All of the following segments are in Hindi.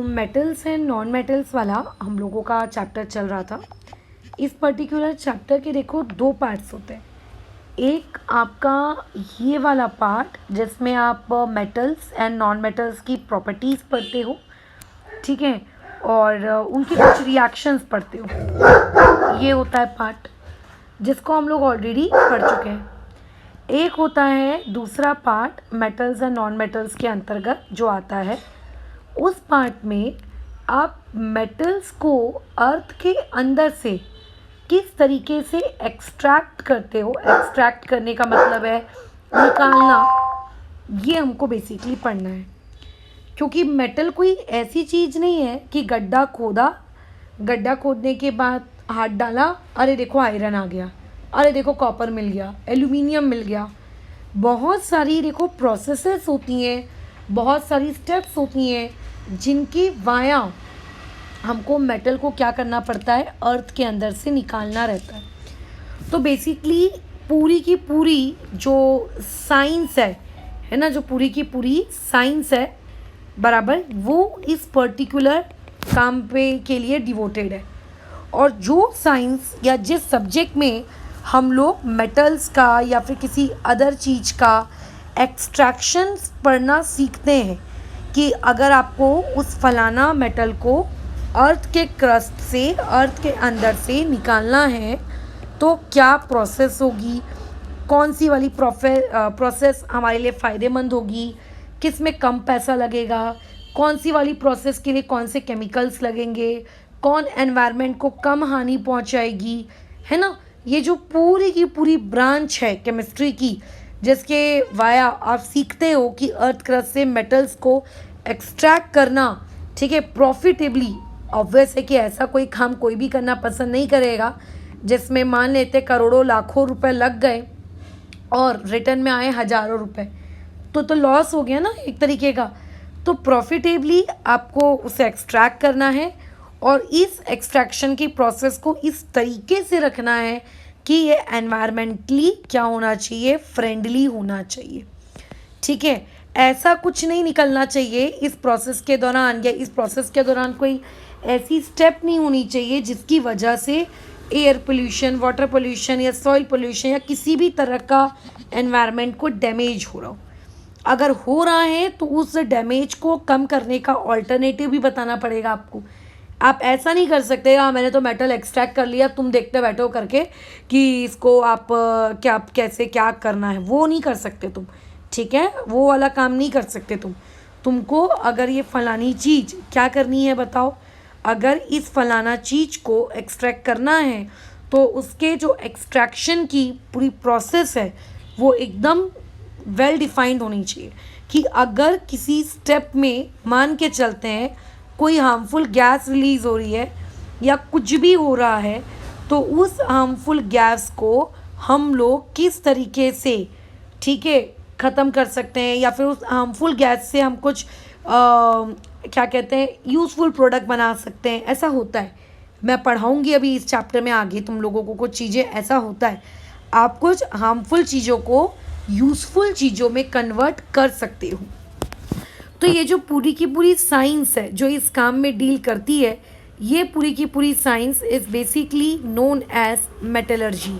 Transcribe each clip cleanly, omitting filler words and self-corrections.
मेटल्स एंड नॉन मेटल्स वाला हम लोगों का चैप्टर चल रहा था। इस पर्टिकुलर चैप्टर के देखो दो पार्ट्स होते हैं। एक आपका ये वाला पार्ट जिसमें आप मेटल्स एंड नॉन मेटल्स की प्रॉपर्टीज़ पढ़ते हो, ठीक है, और उनके कुछ रिएक्शंस पढ़ते हो। ये होता है पार्ट जिसको हम लोग ऑलरेडी पढ़ चुके हैं। एक होता है दूसरा part metals and non metals के अंतर्गत जो आता है। उस पार्ट में आप मेटल्स को अर्थ के अंदर से किस तरीके से एक्सट्रैक्ट करते हो। एक्सट्रैक्ट करने का मतलब है निकालना। ये हमको बेसिकली पढ़ना है, क्योंकि मेटल कोई ऐसी चीज़ नहीं है कि गड्ढा खोदा, गड्ढा खोदने के बाद हाथ डाला, अरे देखो आयरन आ गया, अरे देखो कॉपर मिल गया, एल्यूमिनियम मिल गया। बहुत सारी देखो प्रोसेसेस होती हैं, बहुत सारी स्टेप्स होती हैं जिनकी वाया हमको मेटल को क्या करना पड़ता है, अर्थ के अंदर से निकालना रहता है। तो बेसिकली पूरी की पूरी जो साइंस है ना, जो पूरी की पूरी साइंस है बराबर, वो इस पर्टिकुलर काम पे के लिए डिवोटेड है। और जो साइंस या जिस सब्जेक्ट में हम लोग मेटल्स का या फिर किसी अदर चीज़ का एक्सट्रैक्शन पढ़ना सीखते हैं कि अगर आपको उस फलाना मेटल को अर्थ के क्रस्ट से, अर्थ के अंदर से निकालना है तो क्या प्रोसेस होगी, कौन सी वाली प्रोसेस हमारे लिए फ़ायदेमंद होगी, किस में कम पैसा लगेगा, कौन सी वाली प्रोसेस के लिए कौन से केमिकल्स लगेंगे, कौन एनवायरनमेंट को कम हानि पहुंचाएगी, है ना। ये जो पूरी की पूरी ब्रांच है केमिस्ट्री की, जिसके वाया आप सीखते हो कि अर्थ क्रस्ट से मेटल्स को एक्सट्रैक्ट करना, ठीक है, प्रॉफिटेबली। ऑब्वियस है कि ऐसा कोई काम कोई भी करना पसंद नहीं करेगा जिसमें मान लेते करोड़ों लाखों रुपए लग गए और रिटर्न में आए हज़ारों रुपए, तो लॉस हो गया ना एक तरीके का। तो प्रॉफिटेबली आपको उसे एक्सट्रैक्ट करना है और इस एक्सट्रैक्शन की प्रोसेस को इस तरीके से रखना है कि ये एनवायरमेंटली क्या होना चाहिए, फ्रेंडली होना चाहिए, ठीक है। ऐसा कुछ नहीं निकलना चाहिए इस प्रोसेस के दौरान, या इस प्रोसेस के दौरान कोई ऐसी स्टेप नहीं होनी चाहिए जिसकी वजह से एयर पोल्यूशन, वाटर पोल्यूशन या सॉइल पोल्यूशन या किसी भी तरह का एनवायरनमेंट को डैमेज हो रहा हो। अगर हो रहा है तो उस डैमेज को कम करने का ऑल्टरनेटिव भी बताना पड़ेगा आपको। आप ऐसा नहीं कर सकते हाँ मैंने तो मेटल एक्सट्रैक्ट कर लिया, तुम देखते बैठो करके कि इसको आप क्या कैसे क्या करना है, वो नहीं कर सकते तुम, ठीक है। वो वाला काम नहीं कर सकते तुमको अगर ये फलानी चीज़ क्या करनी है बताओ, अगर इस फलाना चीज़ को एक्सट्रैक्ट करना है तो उसके जो एक्सट्रैक्शन की पूरी प्रोसेस है वो एकदम वेल डिफाइंड होनी चाहिए कि अगर किसी स्टेप में मान के चलते हैं कोई हार्मफुल गैस रिलीज़ हो रही है या कुछ भी हो रहा है, तो उस हार्मफुल गैस को हम लोग किस तरीके से, ठीक है, ख़त्म कर सकते हैं, या फिर उस हार्मफुल गैस से हम कुछ क्या कहते हैं यूज़फुल प्रोडक्ट बना सकते हैं। ऐसा होता है, मैं पढ़ाऊँगी अभी इस चैप्टर में आगे तुम लोगों को कुछ चीज़ें। ऐसा होता है, आप कुछ हार्मफुल चीज़ों को यूज़फुल चीज़ों में कन्वर्ट कर सकते हो। तो ये जो पूरी की पूरी साइंस है जो इस काम में डील करती है, ये पूरी की पूरी science is basically known as metallurgy.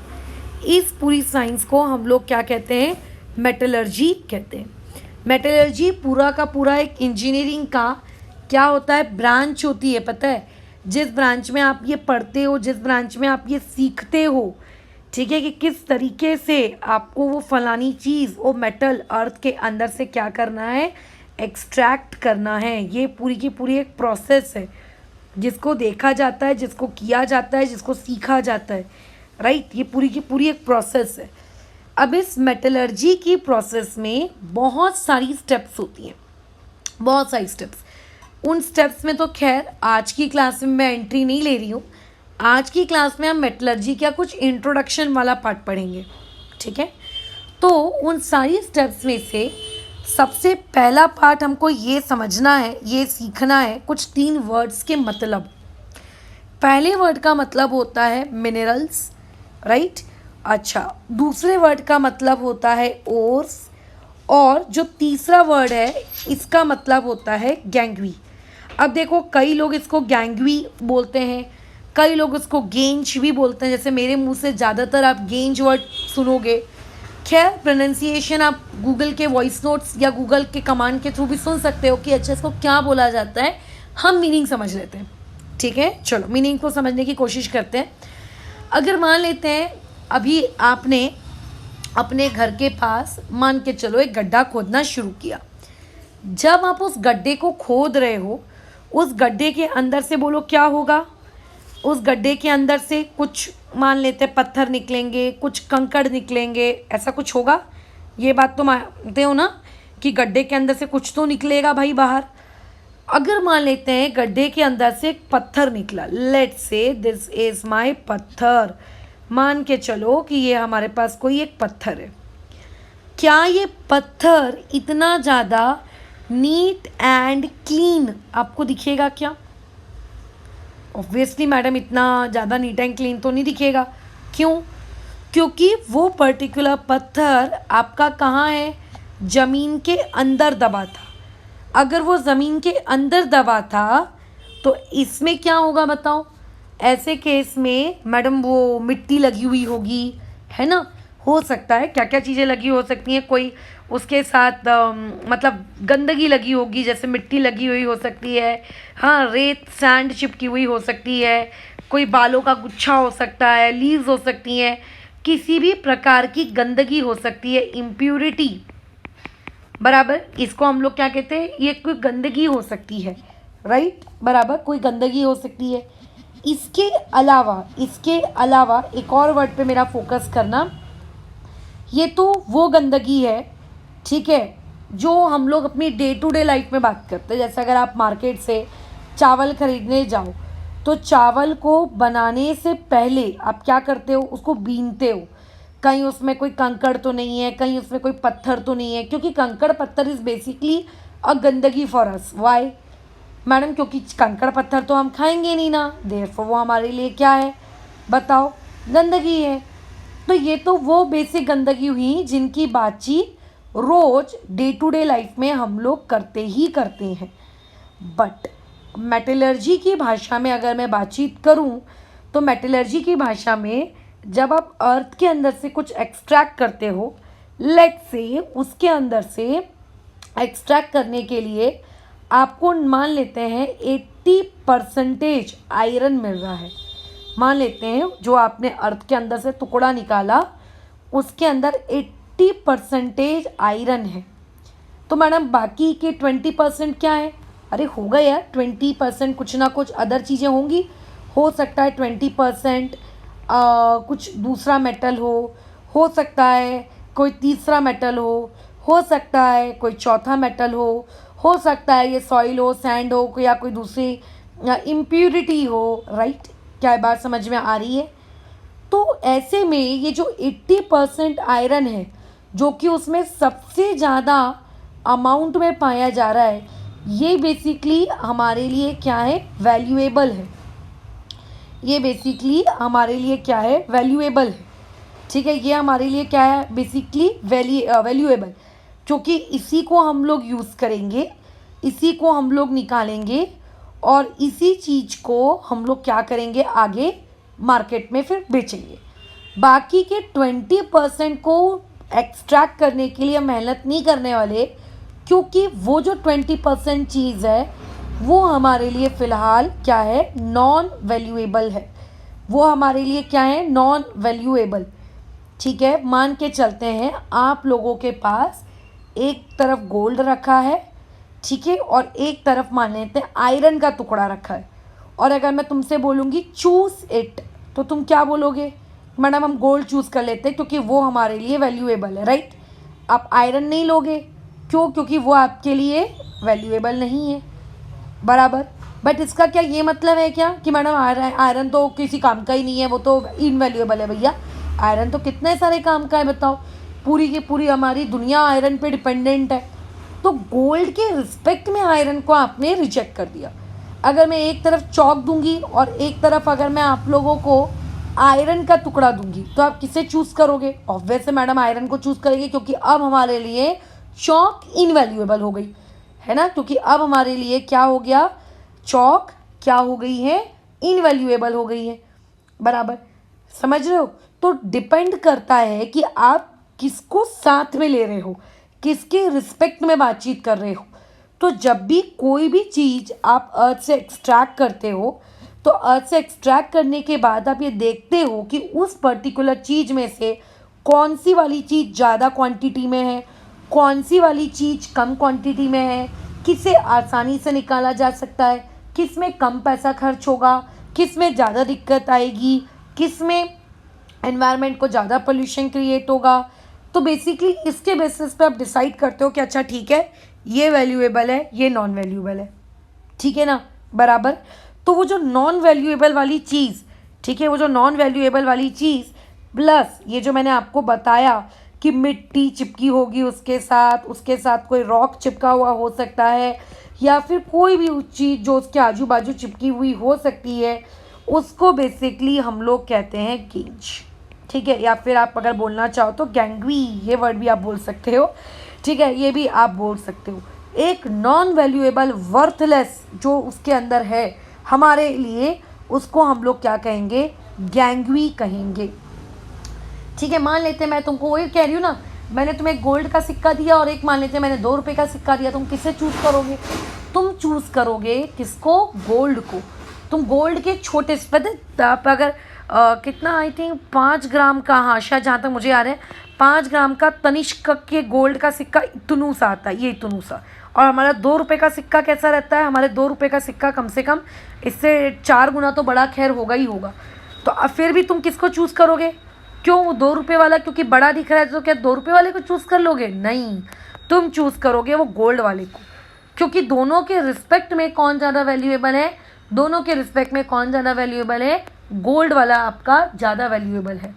इस पूरी साइंस को हम लोग क्या कहते हैं, मेटलर्जी कहते हैं। मेटलर्जी पूरा का पूरा एक इंजीनियरिंग का क्या होता है, ब्रांच होती है। पता है, जिस ब्रांच में आप ये पढ़ते हो, जिस ब्रांच में आप ये सीखते हो, ठीक है, कि किस तरीके से आपको वो फलानी चीज़, वो मेटल अर्थ के अंदर से क्या करना है, एक्सट्रैक्ट करना है। ये पूरी की पूरी एक प्रोसेस है जिसको देखा जाता है, जिसको किया जाता है, जिसको सीखा जाता है, राइट। ये पूरी की पूरी एक प्रोसेस है। अब इस मेटलर्जी की प्रोसेस में बहुत सारी स्टेप्स होती हैं, बहुत सारी स्टेप्स। उन स्टेप्स में तो खैर आज की क्लास में मैं एंट्री नहीं ले रही हूँ। आज की क्लास में हम मेटलर्जी का कुछ इंट्रोडक्शन वाला पार्ट पढ़ेंगे, ठीक है। तो उन सारी स्टेप्स में से सबसे पहला पार्ट हमको ये समझना है, ये सीखना है कुछ 3 वर्ड्स के मतलब। पहले वर्ड का मतलब होता है मिनरल्स, राइट। अच्छा, दूसरे वर्ड का मतलब होता है ओर्स, और जो तीसरा वर्ड है इसका मतलब होता है गैंग्री। अब देखो कई लोग इसको गैंग्वी बोलते हैं, कई लोग इसको गेंज भी बोलते हैं, जैसे मेरे मुंह से ज़्यादातर आप गेंज वर्ड सुनोगे। खैर प्रोनाउंसिएशन आप गूगल के वॉइस नोट्स या गूगल के कमांड के थ्रू भी सुन सकते हो कि अच्छा इसको क्या बोला जाता है, हम मीनिंग समझ लेते हैं। ठीक है, चलो मीनिंग को समझने की कोशिश करते हैं। अगर मान लेते हैं अभी आपने अपने घर के पास मान के चलो एक गड्ढा खोदना शुरू किया। जब आप उस गड्ढे को खोद रहे हो, उस गड्ढे के अंदर से बोलो क्या होगा, उस गड्ढे के अंदर से कुछ मान लेते हैं पत्थर निकलेंगे, कुछ कंकड़ निकलेंगे, ऐसा कुछ होगा। ये बात तो मानते हो ना कि गड्ढे के अंदर से कुछ तो निकलेगा भाई बाहर। अगर मान लेते हैं गड्ढे के अंदर से एक पत्थर निकला, let's say this is my पत्थर, मान के चलो कि ये हमारे पास कोई एक पत्थर है। क्या ये पत्थर इतना ज़्यादा नीट एंड क्लीन आपको दिखेगा क्या? ऑब्वियसली मैडम इतना ज़्यादा नीट एंड क्लीन तो नहीं दिखेगा। क्यों? क्योंकि वो पर्टिकुलर पत्थर आपका कहाँ है, ज़मीन के अंदर दबा था। अगर वो ज़मीन के अंदर दबा था तो इसमें क्या होगा बताओ? ऐसे केस में मैडम वो मिट्टी लगी हुई होगी, है ना, हो सकता है क्या क्या चीज़ें लगी हो सकती हैं, कोई उसके साथ मतलब गंदगी लगी होगी, जैसे मिट्टी लगी हुई हो सकती है, हाँ रेत सैंड चिपकी हुई हो सकती है, कोई बालों का गुच्छा हो सकता है, लीव्स हो सकती हैं, किसी भी प्रकार की गंदगी हो सकती है, इम्प्यूरिटी, बराबर। इसको हम लोग क्या कहते हैं, ये कोई गंदगी हो सकती है, राइट, बराबर, कोई गंदगी हो सकती है। इसके अलावा एक और वर्ड पे मेरा फोकस करना, ये तो वो गंदगी है, ठीक है, जो हम लोग अपनी डे टू डे लाइफ में बात करते हैं। जैसे अगर आप मार्केट से चावल खरीदने जाओ तो चावल को बनाने से पहले आप क्या करते हो, उसको बीनते हो, कहीं उसमें कोई कंकड़ तो नहीं है, कहीं उसमें कोई पत्थर तो नहीं है, क्योंकि कंकड़ पत्थर इज़ बेसिकली अ गंदगी फॉर अस। Y madam? क्योंकि कंकड़ पत्थर तो हम खाएंगे नहीं ना, देयरफॉर वो हमारे लिए क्या है बताओ, गंदगी है। तो ये तो वो बेसिक गंदगी हुई जिनकी बातचीत रोज डे टू डे लाइफ में हम लोग करते ही करते हैं। बट मेटलर्जी की भाषा में अगर मैं बातचीत करूं तो मेटलर्जी की भाषा में जब आप अर्थ के अंदर से कुछ एक्सट्रैक्ट करते हो, लेट्स से उसके अंदर से एक्सट्रैक्ट करने के लिए आपको मान लेते हैं 80% आयरन मिल रहा है। मान लेते हैं जो आपने अर्थ के अंदर से टुकड़ा निकाला उसके अंदर 80% आयरन है, तो मैडम बाकी के 20% क्या है? अरे होगा यार, 20% कुछ ना कुछ अदर चीज़ें होंगी। हो सकता है 20% कुछ दूसरा मेटल हो सकता है कोई तीसरा मेटल हो सकता है कोई चौथा मेटल हो सकता है ये सॉइल हो, सैंड हो, या कोई दूसरी इम्प्यूरिटी हो, राइट। क्या बात समझ में आ रही है? तो ऐसे में ये जो 80% आयरन है जो कि उसमें सबसे ज़्यादा अमाउंट में पाया जा रहा है, ये बेसिकली हमारे लिए क्या है, वैल्यूएबल है। ये बेसिकली हमारे लिए क्या है, वैल्यूएबल है, ठीक है। ये हमारे लिए क्या है, बेसिकली वैल्यूएबल, क्योंकि इसी को हम लोग यूज़ करेंगे, इसी को हम लोग निकालेंगे और इसी चीज़ को हम लोग क्या करेंगे, आगे मार्केट में फिर बेचेंगे। बाकी के 20% को एक्सट्रैक्ट करने के लिए मेहनत नहीं करने वाले, क्योंकि वो जो 20% चीज़ है वो हमारे लिए फ़िलहाल क्या है, नॉन वैल्यूएबल है। वो हमारे लिए क्या है, नॉन वैल्यूएबल, ठीक है। मान के चलते हैं आप लोगों के पास एक तरफ गोल्ड रखा है, ठीक है, और एक तरफ मान लेते हैं आयरन का टुकड़ा रखा है, और अगर मैं तुमसे बोलूँगी चूज़ इट, तो तुम क्या बोलोगे? मैडम हम गोल्ड चूज़ कर लेते हैं क्योंकि वो हमारे लिए वैल्यूएबल है, राइट। आप आयरन नहीं लोगे, क्यों? क्योंकि वो आपके लिए वैल्यूएबल नहीं है, बराबर। बट इसका क्या ये मतलब है क्या कि मैडम आयरन तो किसी काम का ही नहीं है, वो तो इनवैल्यूएबल है? भैया आयरन तो कितने सारे काम का है, बताओ। पूरी की पूरी हमारी दुनिया आयरन पे डिपेंडेंट है। तो गोल्ड के रिस्पेक्ट में आयरन को आपने रिजेक्ट कर दिया। अगर मैं एक तरफ चौक दूंगी और एक तरफ अगर मैं आप लोगों को आयरन का टुकड़ा दूंगी, तो आप किसे चूज़ करोगे? ऑब्वियस है मैडम आयरन को चूज़ करेंगे, क्योंकि अब हमारे लिए चौक इनवैल्यूएबल हो गई है ना, क्योंकि अब हमारे लिए क्या हो गया, चौक क्या हो गई है, इनवैल्यूएबल हो गई है, बराबर, समझ रहे हो। तो डिपेंड करता है कि आप किसको साथ में ले रहे हो, किसके रिस्पेक्ट में बातचीत कर रहे हो। तो जब भी कोई भी चीज़ आप अर्थ से एक्सट्रैक्ट करते हो, तो अर्थ से एक्सट्रैक्ट करने के बाद आप ये देखते हो कि उस पर्टिकुलर चीज़ में से कौन सी वाली चीज़ ज़्यादा क्वांटिटी में है, कौन सी वाली चीज़ कम क्वांटिटी में है, किसे आसानी से निकाला जा सकता है, किस में कम पैसा खर्च होगा, किस में ज़्यादा दिक्कत आएगी, किस में एनवायरनमेंट को ज़्यादा पोल्यूशन क्रिएट होगा। तो बेसिकली इसके बेसिस पे आप डिसाइड करते हो कि अच्छा ठीक है, ये वैल्यूएबल है, ये नॉन वैल्यूएबल है, ठीक है ना, बराबर। तो वो जो नॉन वैल्यूएबल वाली चीज़, ठीक है, वो जो नॉन वैल्यूएबल वाली चीज़ प्लस ये जो मैंने आपको बताया कि मिट्टी चिपकी होगी उसके साथ कोई रॉक चिपका हुआ हो सकता है, या फिर कोई भी चीज़ जो उसके आजू बाजू चिपकी हुई हो सकती है, उसको बेसिकली हम लोग कहते हैं गेज, ठीक है। या फिर आप अगर बोलना चाहो तो गैंग्री, ये वर्ड भी आप बोल सकते हो, ठीक है, ये भी आप बोल सकते हो। एक नॉन वैल्यूएबल वर्थलेस जो उसके अंदर है हमारे लिए, उसको हम लोग क्या कहेंगे, गैंग्री कहेंगे, ठीक है। मान लेते हैं मैं तुमको वही कह रही हूँ ना, मैंने तुम्हें गोल्ड का सिक्का दिया और एक मान लेते हैं मैंने 2 रुपये का सिक्का दिया, तुम किसे चूज़ करोगे, तुम चूज़ करोगे किसको, गोल्ड को। तुम गोल्ड के छोटे से पता आप अगर कितना आई थिंक 5 ग्राम का, हाँ शायद जहाँ तक मुझे आ रहा है 5 ग्राम का तनिष्क के गोल्ड का सिक्का इतनू सा आता है, ये इतनू सा। और हमारा 2 रुपये का सिक्का कैसा रहता है, हमारे 2 रुपये का सिक्का कम से कम इससे 4 गुना तो बड़ा खैर होगा ही होगा। तो अब फिर भी तुम किसको चूज़ करोगे, क्यों, वो 2 रुपये वाला क्योंकि बड़ा दिख रहा है, तो क्या 2 रुपये वाले को चूज़ कर लोगे, नहीं, तुम चूज़ करोगे वो गोल्ड वाले को, क्योंकि दोनों के रिस्पेक्ट में कौन ज़्यादा वैल्यूएबल है, दोनों के रिस्पेक्ट में कौन ज़्यादा वैल्यूएबल है, गोल्ड वाला आपका ज़्यादा वैल्यूएबल है।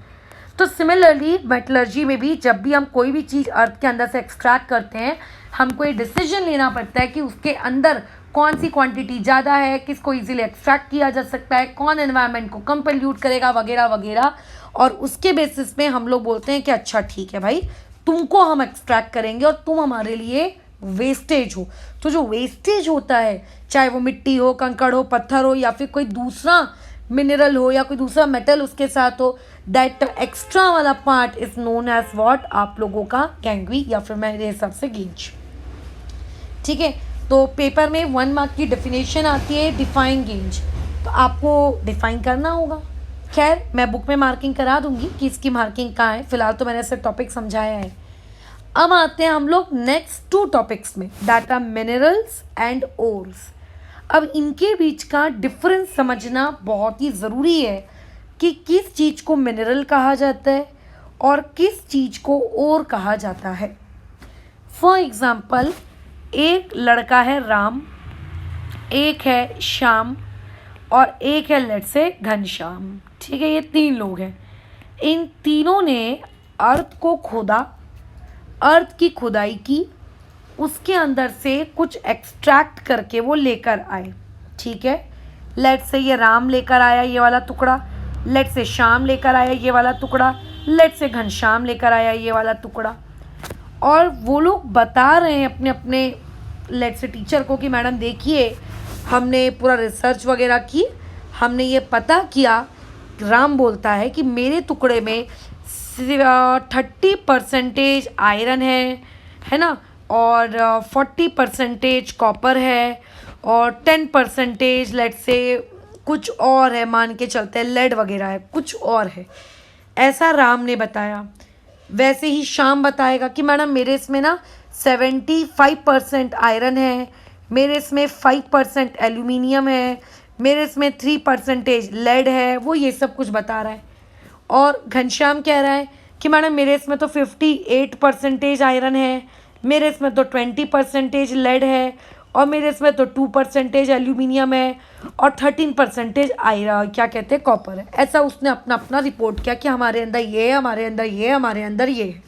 तो सिमिलरली मेटलर्जी में भी जब भी हम कोई भी चीज़ अर्थ के अंदर से एक्सट्रैक्ट करते हैं, हमको ये डिसीजन लेना पड़ता है कि उसके अंदर कौन सी क्वांटिटी ज़्यादा है, किसको इजीली एक्सट्रैक्ट किया जा सकता है, कौन एनवायरनमेंट को कम पोल्यूट करेगा, वगैरह वगैरह। और उसके बेसिस पे हम लोग बोलते हैं कि अच्छा ठीक है भाई, तुमको हम एक्सट्रैक्ट करेंगे और तुम हमारे लिए वेस्टेज हो। तो जो वेस्टेज होता है, चाहे वो मिट्टी हो, कंकड़ हो, पत्थर हो, या फिर कोई दूसरा मिनरल हो, या कोई दूसरा मेटल उसके साथ हो, दैट एक्स्ट्रा वाला part is known as what, आप लोगों का गैंग्री, या फिर मेरे हिसाब से गेज, ठीक है। तो पेपर में 1 मार्क की डेफिनेशन आती है, डिफाइन गेज, तो आपको डिफाइन करना होगा। खैर मैं बुक में मार्किंग करा दूंगी कि इसकी मार्किंग कहाँ है, फिलहाल तो मैंने सिर्फ टॉपिक समझाया है। अब आते हैं हम लोग नेक्स्ट 2 टॉपिक्स में, that are minerals and ores. अब इनके बीच का डिफरेंस समझना बहुत ही ज़रूरी है कि किस चीज़ को मिनरल कहा जाता है और किस चीज़ को ओर कहा जाता है। फॉर एग्ज़ाम्पल, एक लड़का है राम, एक है श्याम और एक है लेट्स से घनश्याम, ठीक है, ये 3 लोग हैं। इन तीनों ने अर्थ को खोदा, अर्थ की खुदाई की, उसके अंदर से कुछ एक्सट्रैक्ट करके वो लेकर आए, ठीक है। लेट्स से ये राम लेकर आया ये वाला टुकड़ा, लेट्स से श्याम लेकर आया ये वाला टुकड़ा, लेट्स से घनश्याम लेकर आया ये वाला टुकड़ा। और वो लोग बता रहे हैं अपने अपने लेट्स से टीचर को कि मैडम देखिए, हमने पूरा रिसर्च वगैरह की, हमने ये पता किया, राम बोलता है कि मेरे टुकड़े में 30% आयरन है ना, और 40% कॉपर है, और 10% लेट्स से कुछ और है, मान के चलते हैं लेड वगैरह है, कुछ और है, ऐसा राम ने बताया। वैसे ही श्याम बताएगा कि मैडम मेरे इसमें ना 75% आयरन है, मेरे इसमें 5% एल्यूमिनियम है, मेरे इसमें 3% लेड है, वो ये सब कुछ बता रहा है। और घनश्याम कह रहा है कि मैडम मेरे इसमें तो 58% आयरन है, मेरे इसमें तो 20% लेड है, और मेरे इसमें तो 2% एल्यूमिनियम है, और 13% आयरन क्या कहते हैं कॉपर है। ऐसा उसने अपना अपना रिपोर्ट किया कि हमारे अंदर ये है, हमारे अंदर ये है, हमारे अंदर ये है।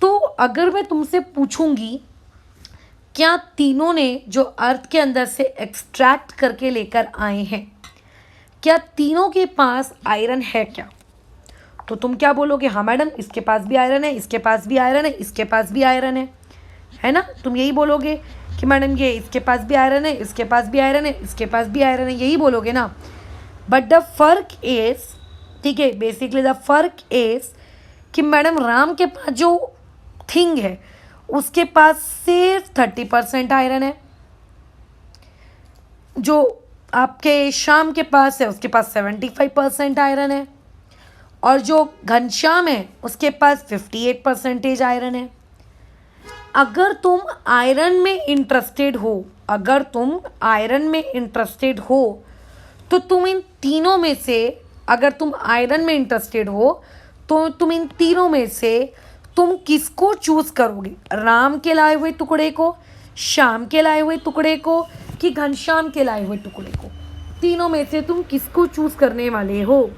तो अगर मैं तुमसे पूछूंगी क्या तीनों ने जो अर्थ के अंदर से एक्सट्रैक्ट करके लेकर आए हैं, क्या तीनों के पास आयरन है क्या, तो तुम क्या बोलोगे, हाँ मैडम इसके पास भी आयरन है, इसके पास भी आयरन है, इसके पास भी आयरन है ना, तुम यही बोलोगे। कि मैडम ये इसके पास भी आयरन है, इसके पास भी आयरन है, इसके पास भी आयरन है, यही बोलोगे ना। बट द फर्क इज, ठीक है, बेसिकली द फर्क इज कि मैडम राम के पास जो थिंग है उसके पास सिर्फ 30% आयरन है, जो आपके श्याम के पास है उसके पास 75% आयरन है, और जो घनश्याम है उसके पास 58% आयरन है। अगर तुम आयरन में इंटरेस्टेड हो, अगर तुम आयरन में इंटरेस्टेड हो तो तुम इन तीनों में से, अगर तुम आयरन में इंटरेस्टेड हो तो तुम इन तीनों में से तुम किसको चूज करोगे? राम के लाए हुए टुकड़े को, श्याम के लाए हुए टुकड़े को, कि घनश्याम के लाए हुए टुकड़े को? तीनों में से तुम किसको चूज करने वाले हो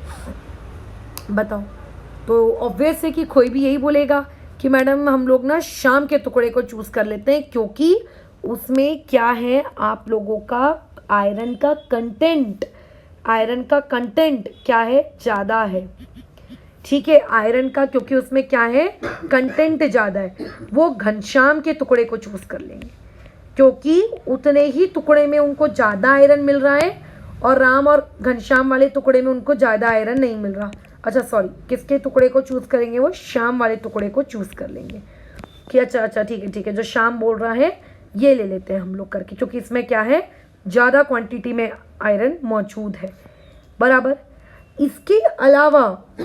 बताओ? तो ऑब्वियस है कि कोई भी यही बोलेगा कि मैडम हम लोग ना श्याम के टुकड़े को चूज कर लेते हैं, क्योंकि उसमें क्या है, आप लोगों का आयरन का कंटेंट, आयरन का कंटेंट क्या है, ज़्यादा है। ठीक है, आयरन का, क्योंकि उसमें क्या है, कंटेंट ज़्यादा है। वो घनश्याम के टुकड़े को चूज कर लेंगे क्योंकि उतने ही टुकड़े में उनको ज़्यादा आयरन मिल रहा है, और राम और घनश्याम वाले टुकड़े में उनको ज़्यादा आयरन नहीं मिल रहा। अच्छा सॉरी, किसके टुकड़े को चूज़ करेंगे? वो श्याम वाले टुकड़े को चूज़ कर लेंगे कि अच्छा ठीक है, जो श्याम बोल रहा है ये ले लेते हैं हम लोग करके, क्योंकि इसमें क्या है, ज़्यादा क्वांटिटी में आयरन मौजूद है। बराबर। इसके अलावा,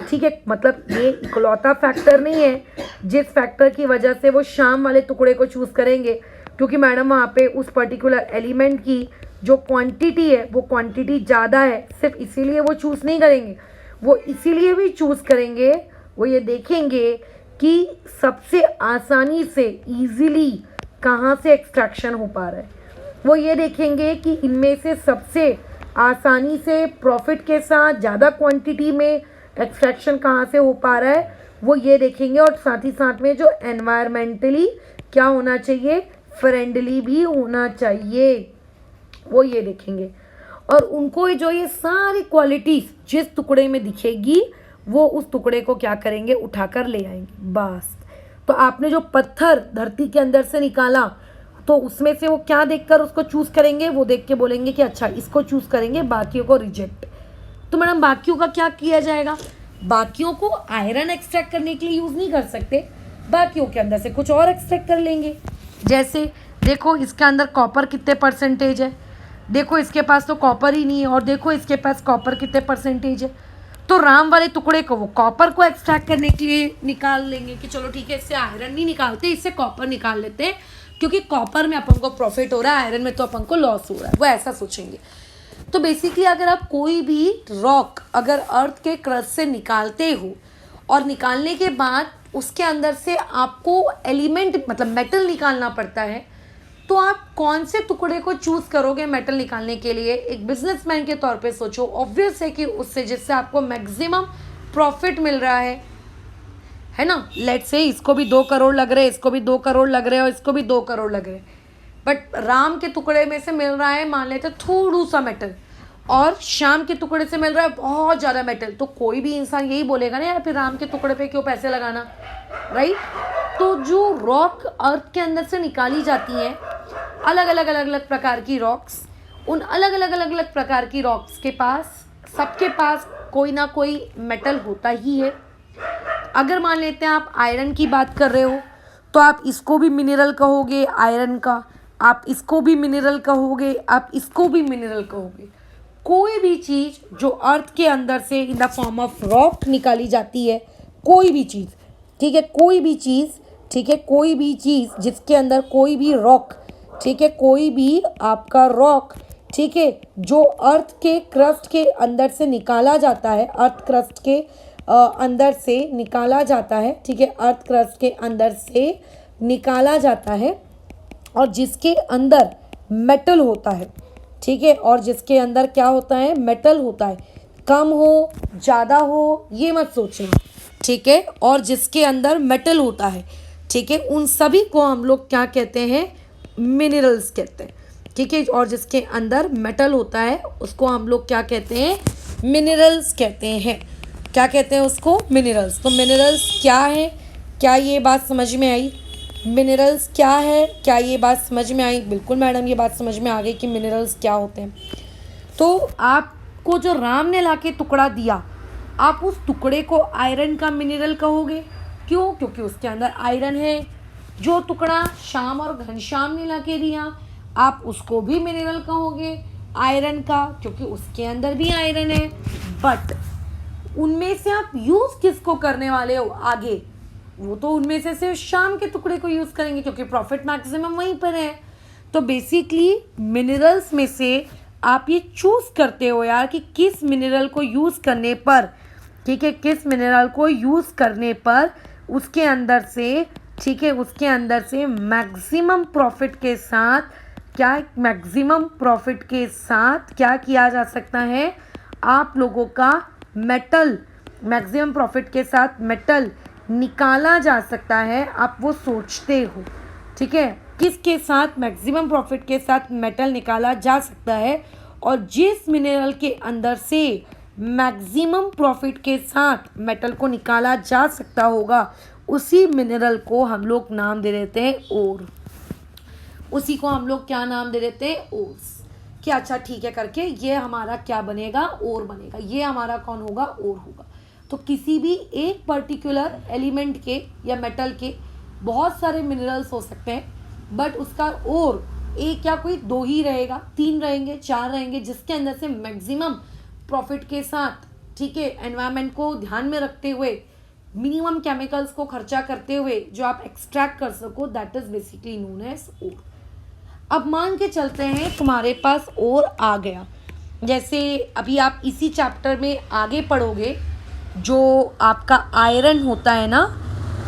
ठीक है, मतलब ये इकलौता फैक्टर नहीं है जिस फैक्टर की वजह से वो श्याम वाले टुकड़े को चूज़ करेंगे, क्योंकि मैडम वहाँ पे उस पर्टिकुलर एलिमेंट की जो क्वांटिटी है वो क्वांटिटी ज़्यादा है, सिर्फ इसीलिए वो चूज़ नहीं करेंगे। वो इसीलिए भी चूज़ करेंगे, वो ये देखेंगे कि सबसे आसानी से ईज़िली कहाँ से एक्सट्रैक्शन हो पा रहा है। वो ये देखेंगे कि इनमें से सबसे आसानी से प्रॉफिट के साथ ज़्यादा क्वांटिटी में एक्सट्रैक्शन कहाँ से हो पा रहा है, वो ये देखेंगे। और साथ ही साथ में जो एनवायरमेंटली क्या होना चाहिए, फ्रेंडली भी होना चाहिए, वो ये देखेंगे। और उनको जो ये सारी क्वालिटीज़ जिस टुकड़े में दिखेगी वो उस टुकड़े को क्या करेंगे, उठाकर ले आएंगे। बस। तो आपने जो पत्थर धरती के अंदर से निकाला, तो उसमें से वो क्या देखकर उसको चूज़ करेंगे, वो देख के बोलेंगे कि अच्छा इसको चूज़ करेंगे, बाकियों को रिजेक्ट। तो मैडम बाकियों का क्या किया जाएगा? बाकियों को आयरन एक्सट्रैक्ट करने के लिए यूज़ नहीं कर सकते, बाकियों के अंदर से कुछ और एक्सट्रैक्ट कर लेंगे। जैसे देखो इसके अंदर कॉपर कितने परसेंटेज है, देखो इसके पास तो कॉपर ही नहीं है, और देखो इसके पास कॉपर कितने परसेंटेज है। तो राम वाले टुकड़े को वो कॉपर को एक्सट्रैक्ट करने के लिए निकाल लेंगे कि चलो ठीक है, इससे आयरन नहीं निकालते, इससे कॉपर निकाल लेते हैं, क्योंकि कॉपर में अपन को प्रॉफिट हो रहा है, आयरन में तो अपन को लॉस हो रहा है। वो ऐसा सोचेंगे। तो बेसिकली अगर आप कोई भी रॉक अगर अर्थ के क्रस्ट से निकालते हो, और निकालने के बाद उसके अंदर से आपको एलिमेंट मतलब मेटल निकालना पड़ता है, तो आप कौन से टुकड़े को चूज़ करोगे मेटल निकालने के लिए? एक बिजनेसमैन के तौर पे सोचो। ऑब्वियस है कि उससे जिससे आपको मैक्सिमम प्रॉफिट मिल रहा है ना। लेट्स से इसको भी 2 करोड़ लग रहे हैं, इसको भी 2 करोड़ लग रहे हैं, और इसको भी 2 करोड़ लग रहे हैं, बट राम के टुकड़े में से मिल रहा है मान लेते थोड़ा सा मेटल, और श्याम के टुकड़े से मिल रहा है बहुत ज़्यादा मेटल। तो कोई भी इंसान यही बोलेगा ना, यार फिर राम के टुकड़े पे क्यों पैसे लगाना, राइट। तो जो रॉक अर्थ के अंदर से निकाली जाती हैं, अलग अलग प्रकार की रॉक्स, उन अलग अलग प्रकार की रॉक्स के पास, सबके पास कोई ना कोई मेटल होता ही है। अगर मान लेते हैं आप आयरन की बात कर रहे हो, तो आप इसको भी मिनरल कहोगे आयरन का, आप इसको भी मिनरल कहोगे, आप इसको भी मिनरल कहोगे। कोई भी चीज़ जो अर्थ के अंदर से in the form of rock निकाली जाती है, कोई भी चीज़, ठीक है, कोई भी चीज़, ठीक है, कोई भी चीज़ जिसके अंदर कोई भी रॉक, ठीक है, कोई भी आपका रॉक, ठीक है, जो अर्थ के क्रस्ट के अंदर से निकाला जाता है, अर्थ क्रस्ट के अंदर से निकाला जाता है, ठीक है, अर्थ क्रस्ट के अंदर से निकाला जाता है, और जिसके अंदर मेटल होता है, ठीक है, और जिसके अंदर क्या होता है, मेटल होता है, कम हो ज़्यादा हो ये मत सोचना, ठीक है, और जिसके अंदर मेटल होता है, ठीक है, उन सभी को हम लोग क्या कहते हैं, मिनरल्स कहते हैं, ठीक है, और जिसके अंदर मेटल होता है उसको हम लोग क्या कहते हैं, मिनरल्स कहते हैं। क्या कहते हैं उसको, मिनरल्स। तो मिनरल्स क्या है, क्या ये बात समझ में आई? मिनरल्स क्या है, क्या ये बात समझ में आई? बिल्कुल मैडम, ये बात समझ में आ गई कि मिनरल्स क्या होते हैं। तो आपको जो राम ने लाके टुकड़ा दिया, आप उस टुकड़े को आयरन का मिनरल कहोगे। क्यों? क्योंकि उसके अंदर आयरन है। जो टुकड़ा श्याम और घनश्याम ने लाके दिया, आप उसको भी मिनरल कहोगे आयरन का, क्योंकि उसके अंदर भी आयरन है। बट उनमें से आप यूज किसको करने वाले हो आगे? वो तो उनमें से सिर्फ श्याम के टुकड़े को यूज करेंगे, क्योंकि प्रॉफिट मैक्सिमम वहीं पर है। तो बेसिकली मिनरल्स में से आप ये चूज करते हो यार कि किस मिनरल को यूज करने पर, ठीक है, किस मिनरल को यूज करने पर उसके अंदर से, ठीक है, उसके अंदर से मैक्सिमम प्रॉफिट के साथ क्या किया जा सकता है, आप लोगों का मेटल, मैक्सिमम प्रॉफिट के साथ मेटल निकाला जा सकता है। आप वो सोचते हो, ठीक है, किसके साथ मैक्सिमम प्रॉफिट के साथ मेटल निकाला जा सकता है, और जिस मिनरल के अंदर से मैक्सिमम प्रॉफिट के साथ मेटल को निकाला जा सकता होगा, उसी मिनरल को हम लोग नाम दे देते हैं ओर। उसी को हम लोग क्या नाम दे देते हैं? ओर्स। कि अच्छा ठीक है करके ये हमारा क्या बनेगा? ओर बनेगा। ये हमारा कौन होगा? ओर होगा। तो किसी भी एक पर्टिकुलर एलिमेंट के या मेटल के बहुत सारे मिनरल्स हो सकते हैं, बट उसका ओर एक या कोई दो ही रहेगा, 3 रहेंगे, 4 रहेंगे, जिसके अंदर से मैक्सिमम प्रॉफिट के साथ, ठीक है, एनवायरनमेंट को ध्यान में रखते हुए, मिनिमम केमिकल्स को खर्चा करते हुए जो आप एक्सट्रैक्ट कर सको, that is basically known as ore. अब मान के चलते हैं तुम्हारे पास ओर आ गया, जैसे अभी आप इसी चैप्टर में आगे पढ़ोगे, जो आपका आयरन होता है ना,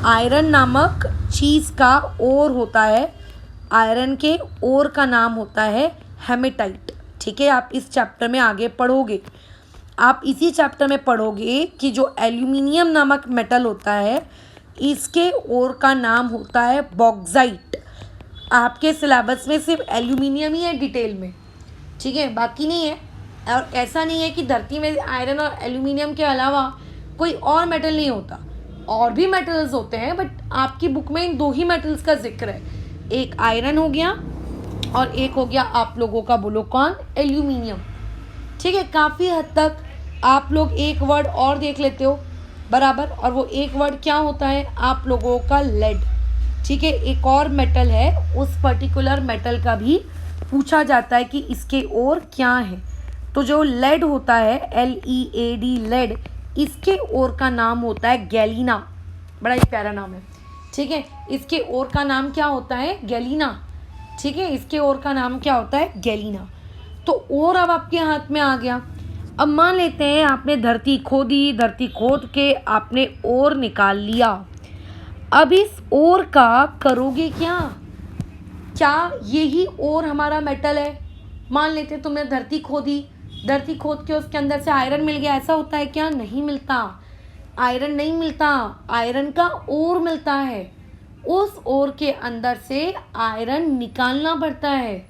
आयरन नामक चीज़ का ओर होता है, आयरन के ओर का नाम होता है हेमेटाइट, ठीक है। आप इस चैप्टर में आगे पढ़ोगे, आप इसी चैप्टर में पढ़ोगे कि जो एल्यूमिनियम नामक मेटल होता है, इसके ओर का नाम होता है बॉक्साइट। आपके सिलेबस में सिर्फ एल्यूमिनियम ही है डिटेल में, ठीक है, बाकी नहीं है। और ऐसा नहीं है कि धरती में आयरन और एल्यूमिनियम के अलावा कोई और मेटल नहीं होता, और भी मेटल्स होते हैं, बट आपकी बुक में इन 2 ही मेटल्स का जिक्र है। एक आयरन हो गया और एक हो गया आप लोगों का, बोलो कौन? एल्यूमिनियम, ठीक है। काफ़ी हद तक आप लोग एक वर्ड और देख लेते हो बराबर, और वो एक वर्ड क्या होता है आप लोगों का? लेड, ठीक है। एक और मेटल है, उस पर्टिकुलर मेटल का भी पूछा जाता है कि इसके ओर क्या है। तो जो लेड होता है, LEAD, लेड, इसके ओर का नाम होता है गैलीना। बड़ा ही प्यारा नाम है, ठीक है। इसके ओर का नाम क्या होता है? गैलीना, ठीक है। इसके ओर का नाम क्या होता है? गैलीना। तो ओर अब आपके हाथ में आ गया। अब मान लेते हैं आपने धरती खोदी, धरती खोद के आपने ओर निकाल लिया। अब इस ओर का करोगे क्या? क्या यही ओर हमारा मेटल है? मान लेते हैं तुमने धरती खोदी, धरती खोद के उसके अंदर से आयरन मिल गया, ऐसा होता है क्या? नहीं मिलता, आयरन नहीं मिलता, आयरन का ओर मिलता है। उस ओर के अंदर से आयरन निकालना पड़ता है,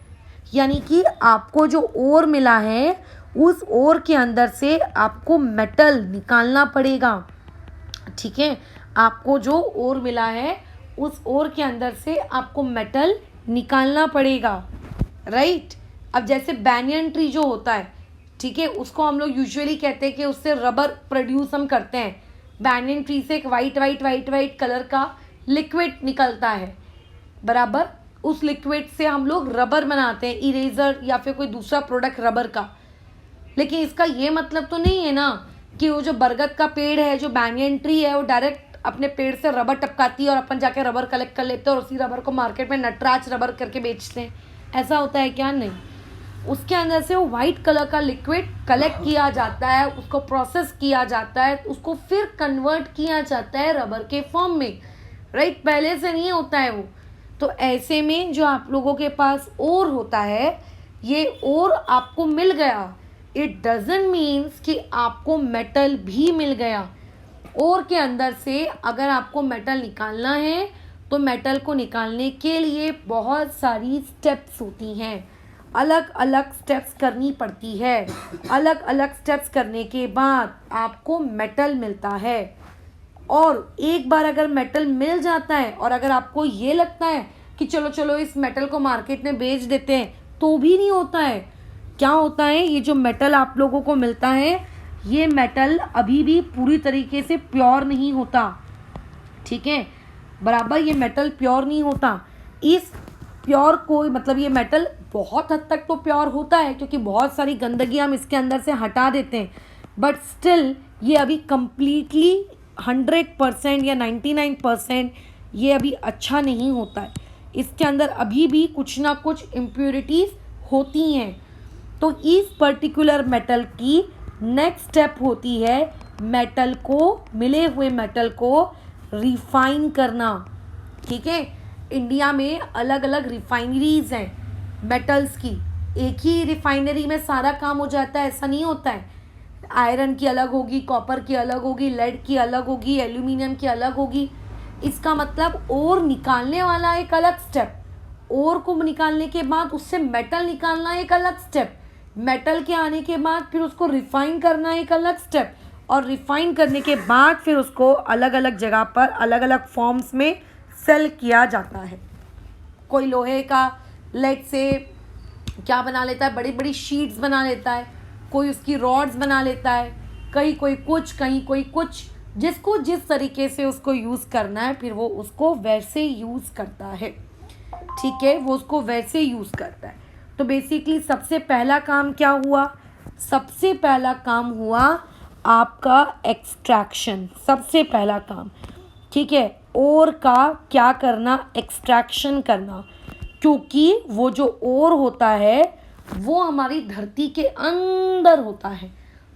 यानी कि आपको जो ओर मिला है, उस ओर के अंदर से आपको मेटल निकालना पड़ेगा, ठीक है। आपको जो ओर मिला है, उस ओर के अंदर से आपको मेटल निकालना पड़ेगा, राइट। अब जैसे बैनियन ट्री जो होता है, ठीक है, उसको हम लोग यूजुअली कहते हैं कि उससे रबर प्रोड्यूस हम करते हैं। बैनियन ट्री से एक वाइट कलर का लिक्विड निकलता है, बराबर। उस लिक्विड से हम लोग रबर बनाते हैं, इरेजर या फिर कोई दूसरा प्रोडक्ट रबर का। लेकिन इसका ये मतलब तो नहीं है ना कि वो जो बरगद का पेड़ है, जो बैनियन ट्री है, वो डायरेक्ट अपने पेड़ से रबर टपकाती है और अपन जाके रबर कलेक्ट कर लेते हैं और उसी रबर को मार्केट में नटराज रबर करके बेचते हैं। ऐसा होता है क्या? नहीं। उसके अंदर से वो वाइट कलर का लिक्विड कलेक्ट किया जाता है, उसको प्रोसेस किया जाता है, उसको फिर कन्वर्ट किया जाता है रबर के फॉर्म में, राइट। पहले से नहीं होता है वो। तो ऐसे में जो आप लोगों के पास ओर होता है, ये ओर आपको मिल गया, इट डजंट मीन्स कि आपको मेटल भी मिल गया। ओर के अंदर से अगर आपको मेटल निकालना है, तो मेटल को निकालने के लिए बहुत सारी स्टेप्स होती हैं, अलग अलग स्टेप्स करनी पड़ती है। अलग अलग स्टेप्स करने के बाद आपको मेटल मिलता है। और एक बार अगर मेटल मिल जाता है और अगर आपको ये लगता है कि चलो चलो इस मेटल को मार्केट में बेच देते हैं, तो भी नहीं होता है। क्या होता है, ये जो मेटल आप लोगों को मिलता है, ये मेटल अभी भी पूरी तरीके से प्योर नहीं होता, ठीक है, बराबर ये मेटल प्योर नहीं होता। इस प्योर को मतलब ये मेटल बहुत हद तक तो प्योर होता है क्योंकि बहुत सारी गंदगी हम इसके अंदर से हटा देते हैं, बट स्टिल ये अभी कम्प्लीटली 100% या 99% ये अभी अच्छा नहीं होता है। इसके अंदर अभी भी कुछ ना कुछ इम्प्योरिटीज़ होती हैं। तो इस पर्टिकुलर मेटल की नेक्स्ट स्टेप होती है मेटल को, मिले हुए मेटल को रिफाइन करना, ठीक है। इंडिया में अलग अलग रिफाइनरीज हैं मेटल्स की। एक ही रिफाइनरी में सारा काम हो जाता है ऐसा नहीं होता है। आयरन की अलग होगी, कॉपर की अलग होगी, लेड की अलग होगी, एल्यूमिनियम की अलग होगी। इसका मतलब ओर निकालने वाला एक अलग स्टेप, ओर को निकालने के बाद उससे मेटल निकालना एक अलग स्टेप, मेटल के आने के बाद फिर उसको रिफाइन करना एक अलग स्टेप, और रिफाइन करने के बाद फिर उसको अलग अलग जगह पर अलग अलग फॉर्म्स में सेल किया जाता है। कोई लोहे का लेड से क्या बना लेता है, बड़ी बड़ी शीट्स बना लेता है, कोई उसकी रॉड्स बना लेता है, कहीं कोई कुछ, कहीं कोई कुछ, जिसको जिस तरीके से उसको यूज़ करना है फिर वो उसको वैसे यूज़ करता है, ठीक है, वो उसको वैसे यूज़ करता है। तो बेसिकली सबसे पहला काम क्या हुआ, सबसे पहला काम हुआ आपका एक्सट्रैक्शन, सबसे पहला काम, ठीक है। ओर का क्या करना, एक्सट्रैक्शन करना, क्योंकि वो जो ओर होता है वो हमारी धरती के अंदर होता है,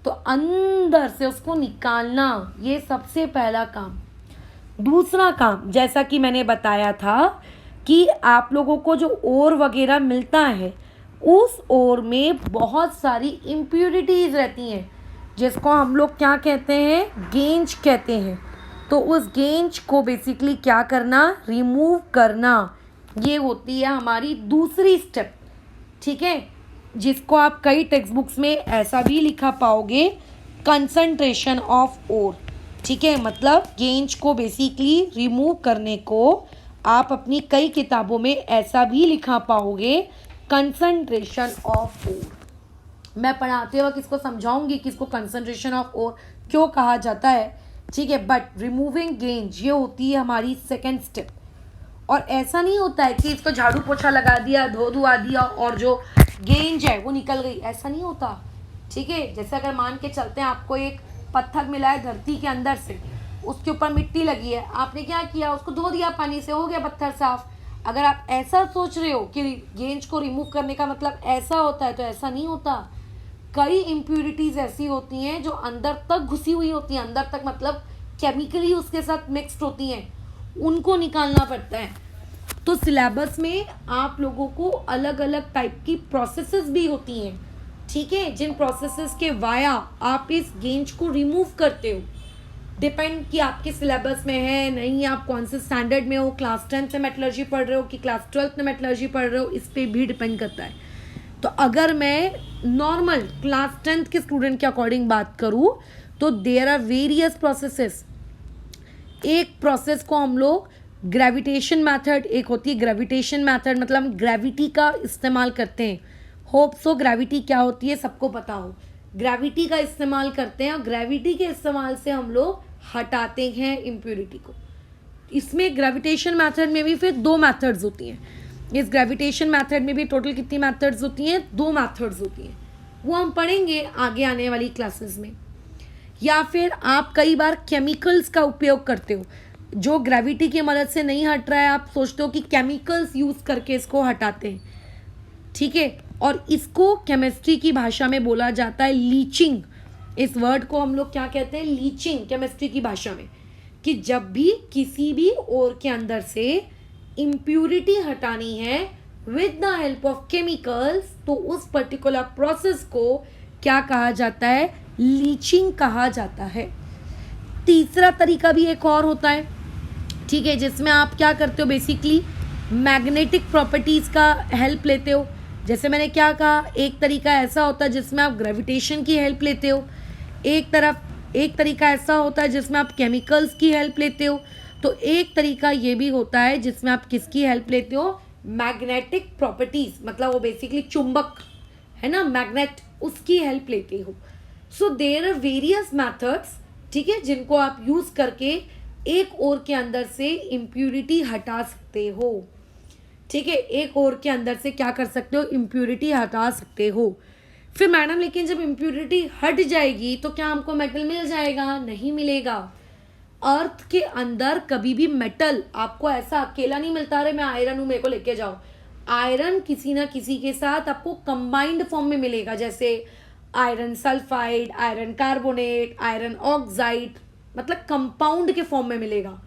तो अंदर से उसको निकालना, ये सबसे पहला काम। दूसरा काम, जैसा कि मैंने बताया था कि आप लोगों को जो ओर वगैरह मिलता है उस ओर में बहुत सारी इम्प्योरिटीज़ रहती हैं, जिसको हम लोग क्या कहते हैं, गेंज कहते हैं। तो उस गेंज को बेसिकली क्या करना, रिमूव करना, ये होती है हमारी दूसरी स्टेप, ठीक है, जिसको आप कई टेक्स्ट बुक्स में ऐसा भी लिखा पाओगे, कंसंट्रेशन ऑफ ओर, ठीक है। मतलब गेंज को बेसिकली रिमूव करने को आप अपनी कई किताबों में ऐसा भी लिखा पाओगे, कंसंट्रेशन ऑफ ओर। मैं पढ़ाते वक्त इसको समझाऊंगी कि इसको कंसंट्रेशन ऑफ ओर क्यों कहा जाता है, ठीक है। बट रिमूविंग गेंज ये होती है हमारी सेकेंड स्टेप। और ऐसा नहीं होता है कि इसको झाड़ू पोछा लगा दिया, धो धुआ दिया और जो गेंज है वो निकल गई, ऐसा नहीं होता, ठीक है। जैसे अगर मान के चलते हैं आपको एक पत्थर मिला है धरती के अंदर से, उसके ऊपर मिट्टी लगी है, आपने क्या किया, उसको धो दिया पानी से, हो गया पत्थर साफ। अगर आप ऐसा सोच रहे हो कि गेंज को रिमूव करने का मतलब ऐसा होता है, तो ऐसा नहीं होता। कई इम्प्योरिटीज़ ऐसी होती हैं जो अंदर तक घुसी हुई होती हैं, अंदर तक मतलब केमिकली उसके साथ मिक्सड होती हैं, उनको निकालना पड़ता है। तो सिलेबस में आप लोगों को अलग अलग टाइप की प्रोसेसेस भी होती हैं, ठीक है, जिन प्रोसेसेस के वाया आप इस गेंज को रिमूव करते हो। डिपेंड कि आपके सिलेबस में है नहीं, आप कौन से स्टैंडर्ड में हो, क्लास 10 में मेटलर्जी पढ़ रहे हो कि क्लास 12 में मेटलर्जी पढ़ रहे हो, इस पर भी डिपेंड करता है। तो अगर मैं नॉर्मल क्लास 10 के स्टूडेंट के अकॉर्डिंग बात करूँ तो देयर आर वेरियस प्रोसेसेस। एक प्रोसेस को हम लोग ग्रेविटेशन मेथड, एक होती है ग्रेविटेशन मेथड, मतलब हम ग्रेविटी का इस्तेमाल करते हैं। होप सो ग्रेविटी क्या होती है सबको पता हो। ग्रेविटी का इस्तेमाल करते हैं और ग्रेविटी के इस्तेमाल से हम लोग हटाते हैं इम्प्योरिटी को। इसमें ग्रेविटेशन मेथड में भी फिर 2 मेथड्स होती हैं। इस ग्रेविटेशन मेथड में भी टोटल कितनी मेथड्स होती हैं, 2 मेथड्स होती हैं, वो हम पढ़ेंगे आगे आने वाली क्लासेस में। या फिर आप कई बार केमिकल्स का उपयोग करते हो जो ग्रेविटी की मदद से नहीं हट रहा है, आप सोचते हो कि केमिकल्स यूज़ करके इसको हटाते हैं, ठीक है। और इसको केमिस्ट्री की भाषा में बोला जाता है लीचिंग। इस वर्ड को हम लोग क्या कहते हैं, लीचिंग, केमिस्ट्री की भाषा में, कि जब भी किसी भी ओर के अंदर से इम्प्यूरिटी हटानी है with the help of chemicals, तो उस पर्टिकुलर प्रोसेस को क्या कहा जाता है, लीचिंग कहा जाता है। तीसरा तरीका भी एक और होता है, ठीक है, जिसमें आप क्या करते हो, बेसिकली मैग्नेटिक प्रॉपर्टीज़ का हेल्प लेते हो। जैसे मैंने क्या कहा, एक तरीका ऐसा होता है जिसमें आप ग्रेविटेशन की हेल्प लेते हो, एक तरफ एक तरीका ऐसा होता है जिसमें आप केमिकल्स की हेल्प लेते हो, तो एक तरीका ये भी होता है जिसमें आप किसकी हेल्प लेते हो, मैग्नेटिक प्रॉपर्टीज, मतलब वो बेसिकली चुंबक है ना, मैग्नेट, उसकी हेल्प लेते हो। So there are various methods, ठीक है, जिनको आप यूज करके एक ओर के अंदर से इम्प्यूरिटी हटा सकते हो। ठीक है, एक ओर के अंदर से क्या कर सकते हो, इम्प्यूरिटी हटा सकते हो। फिर मैडम लेकिन जब इम्प्यूरिटी हट जाएगी तो क्या हमको मेटल मिल जाएगा? नहीं मिलेगा। अर्थ के अंदर कभी भी मेटल आपको ऐसा अकेला नहीं मिलता, अरे मैं आयरन हूं मेरे को लेके जाओ। आयरन किसी ना किसी के साथ आपको कंबाइंड फॉर्म में मिलेगा, जैसे iron sulphide, iron carbonate, iron oxide, मतलब कंपाउंड के फॉर्म में मिलेगा।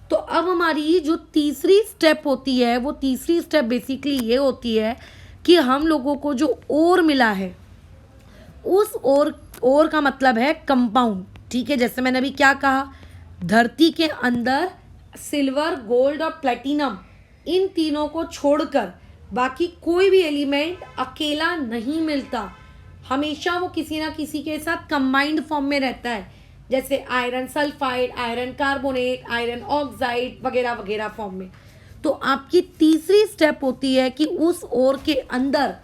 तो अब हमारी जो तीसरी स्टेप होती है, वो तीसरी स्टेप बेसिकली ये होती है कि हम लोगों को जो ओर मिला है, उस ओर का मतलब है कंपाउंड। ठीक है, जैसे मैंने अभी क्या कहा, धरती के अंदर सिल्वर, गोल्ड और प्लेटिनम, इन तीनों को छोड़कर बाकी कोई भी एलिमेंट अकेला नहीं मिलता, हमेशा वो किसी ना किसी के साथ कंबाइंड फॉर्म में रहता है, जैसे iron sulphide, iron carbonate, iron oxide वगैरह वगैरह फॉर्म में। तो आपकी तीसरी स्टेप होती है कि उस ओर के अंदर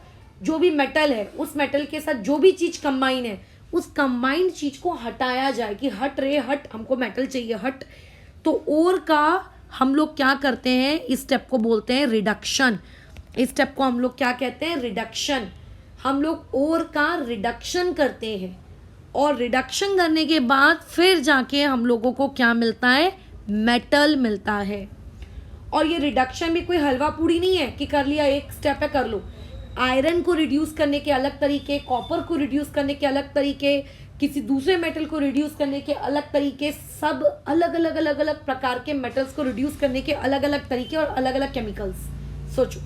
जो भी मेटल है, उस मेटल के साथ जो भी चीज कंबाइन है, उस कंबाइंड चीज को हटाया जाए कि हट रे हट, हमको मेटल चाहिए, हट। तो ओर का हम लोग क्या करते हैं, इस स्टेप को बोलते हैं रिडक्शन। इस स्टेप को हम लोग क्या कहते हैं, रिडक्शन। हम लोग ओर का रिडक्शन करते हैं, और रिडक्शन करने के बाद फिर जाके हम लोगों को क्या मिलता है, मेटल मिलता है। और ये रिडक्शन भी कोई हलवा पूड़ी नहीं है कि कर लिया, एक स्टेप है कर लो। आयरन को रिड्यूस करने के अलग तरीके, कॉपर को रिड्यूस करने के अलग तरीके, किसी दूसरे मेटल को रिड्यूस करने के अलग तरीके, सब अलग अलग अलग अलग प्रकार के मेटल्स को रिड्यूस करने के अलग अलग तरीके और अलग अलग केमिकल्स। सोचो,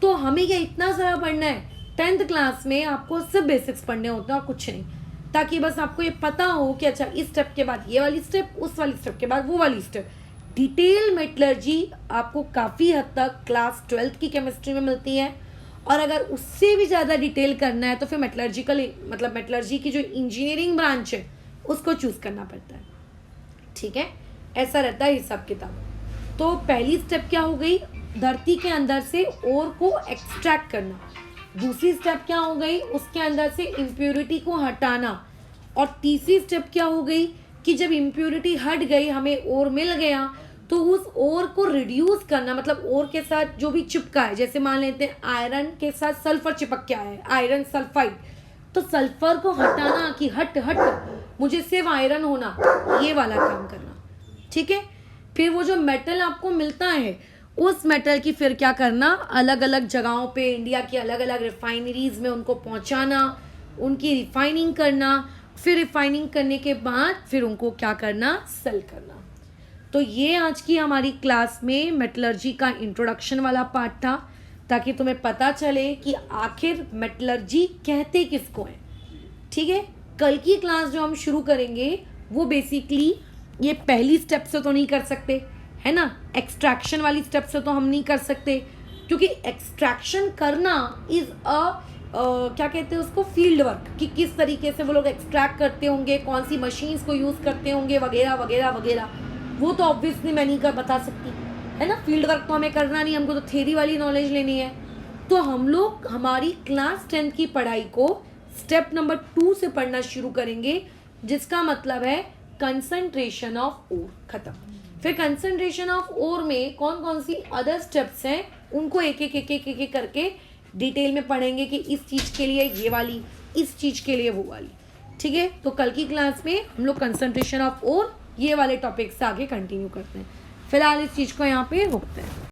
तो हमें ये इतना सारा पढ़ना है। 10th क्लास में आपको सिर्फ बेसिक्स पढ़ने होते हैं और कुछ नहीं, ताकि बस आपको ये पता हो कि अच्छा इस स्टेप के बाद ये वाली स्टेप, उस वाली स्टेप के बाद वो वाली स्टेप। डिटेल मेटलर्जी आपको काफ़ी हद तक क्लास 12th की केमिस्ट्री में मिलती है, और अगर उससे भी ज़्यादा डिटेल करना है तो फिर मेटलर्जिकल, मतलब मेटलर्जी की जो इंजीनियरिंग ब्रांच है उसको चूज़ करना पड़ता है। ठीक है, ऐसा रहता है हिसाब किताब। तो पहली स्टेप क्या हो गई, धरती के अंदर से ओर को एक्सट्रैक्ट करना। दूसरी स्टेप क्या हो गई, उसके अंदर से इम्प्योरिटी को हटाना। और तीसरी स्टेप क्या हो गई कि जब इम्प्योरिटी हट गई, हमें ओर मिल गया, तो उस ओर को रिड्यूस करना, मतलब ओर के साथ जो भी चिपका है, जैसे मान लेते हैं आयरन के साथ सल्फर चिपक के आया है, आयरन सल्फाइड, तो सल्फर को हटाना कि हट हट, मुझे सिर्फ आयरन होना, ये वाला काम करना। ठीक है, फिर वो जो मेटल आपको मिलता है, उस मेटल की फिर क्या करना, अलग अलग जगहों पे, इंडिया की अलग अलग रिफाइनरीज में उनको पहुंचाना, उनकी रिफाइनिंग करना, फिर रिफाइनिंग करने के बाद फिर उनको क्या करना, सेल करना। तो ये आज की हमारी क्लास में मेटलर्जी का इंट्रोडक्शन वाला पार्ट था, ताकि तुम्हें पता चले कि आखिर मेटलर्जी कहते किसको है। ठीक है, कल की क्लास जो हम शुरू करेंगे वो बेसिकली ये पहली स्टेप से तो नहीं कर सकते, है ना, एक्सट्रैक्शन वाली स्टेप से तो हम नहीं कर सकते, क्योंकि एक्सट्रैक्शन करना इज क्या कहते हैं उसको, फील्ड वर्क, कि किस तरीके से वो लोग एक्सट्रैक्ट करते होंगे, कौन सी मशीन्स को यूज़ करते होंगे वगैरह वगैरह वगैरह, वो तो ऑब्वियसली मैं नहीं कर बता सकती, है ना। फील्ड वर्क तो हमें करना नहीं, हमको तो थ्योरी वाली नॉलेज लेनी है। तो हम लोग हमारी क्लास 10th की पढ़ाई को स्टेप नंबर 2 से पढ़ना शुरू करेंगे, जिसका मतलब है कंसंट्रेशन ऑफ ओर, खत्म। फिर कंसंट्रेशन ऑफ ओर में कौन कौन सी अदर स्टेप्स हैं, उनको एक एक एक एक एक करके डिटेल में पढ़ेंगे कि इस चीज़ के लिए ये वाली, इस चीज़ के लिए वो वाली। ठीक है, तो कल की क्लास में हम लोग कंसंट्रेशन ऑफ ओर ये वाले टॉपिक से आगे कंटिन्यू करते हैं। फिलहाल इस चीज़ को यहाँ पे रोकते हैं।